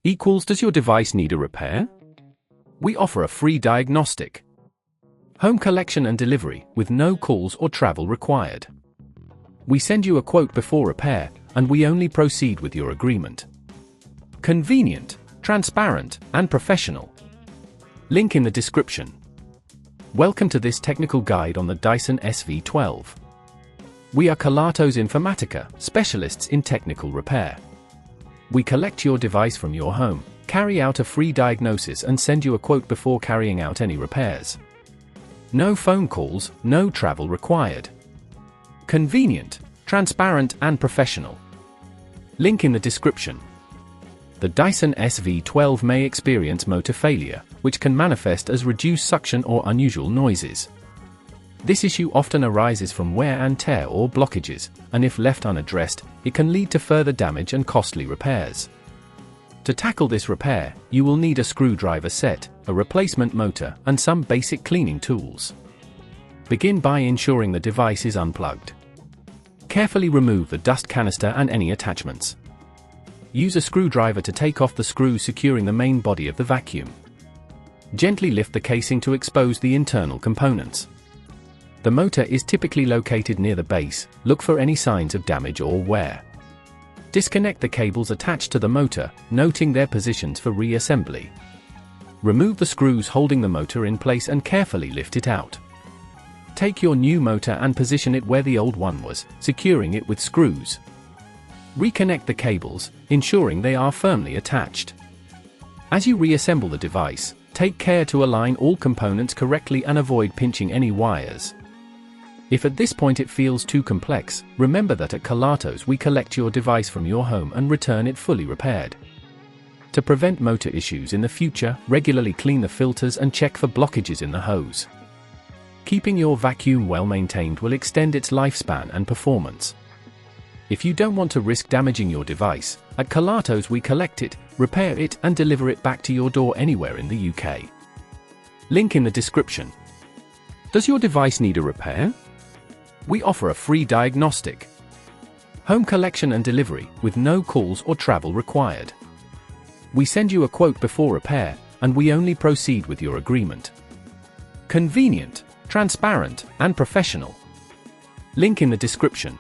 equals does your device need a repair? We offer a free diagnostic. Home collection and delivery with no calls or travel required. We send you a quote before repair, and we only proceed with your agreement. Convenient, transparent, and professional. Link in the description. Welcome to this technical guide on the Dyson SV12. We are Kelatos Informatica, specialists in technical repair. We collect your device from your home, carry out a free diagnosis and send you a quote before carrying out any repairs. No phone calls, no travel required. Convenient, transparent and professional. Link in the description. The Dyson SV12 may experience motor failure, which can manifest as reduced suction or unusual noises. This issue often arises from wear and tear or blockages, and if left unaddressed, it can lead to further damage and costly repairs. To tackle this repair, you will need a screwdriver set, a replacement motor, and some basic cleaning tools. Begin by ensuring the device is unplugged. Carefully remove the dust canister and any attachments. Use a screwdriver to take off the screws securing the main body of the vacuum. Gently lift the casing to expose the internal components. The motor is typically located near the base. Look for any signs of damage or wear. Disconnect the cables attached to the motor, noting their positions for reassembly. Remove the screws holding the motor in place and carefully lift it out. Take your new motor and position it where the old one was, securing it with screws. Reconnect the cables, ensuring they are firmly attached. As you reassemble the device, take care to align all components correctly and avoid pinching any wires. If at this point it feels too complex, remember that at Kelatos we collect your device from your home and return it fully repaired. To prevent motor issues in the future, regularly clean the filters and check for blockages in the hose. Keeping your vacuum well maintained will extend its lifespan and performance. If you don't want to risk damaging your device, at Kelatos we collect it, repair it and deliver it back to your door anywhere in the UK. Link in the description. Does your device need a repair? We offer a free diagnostic. Home collection and delivery with no calls or travel required. We send you a quote before repair, and we only proceed with your agreement. Convenient, transparent, and professional. Link in the description.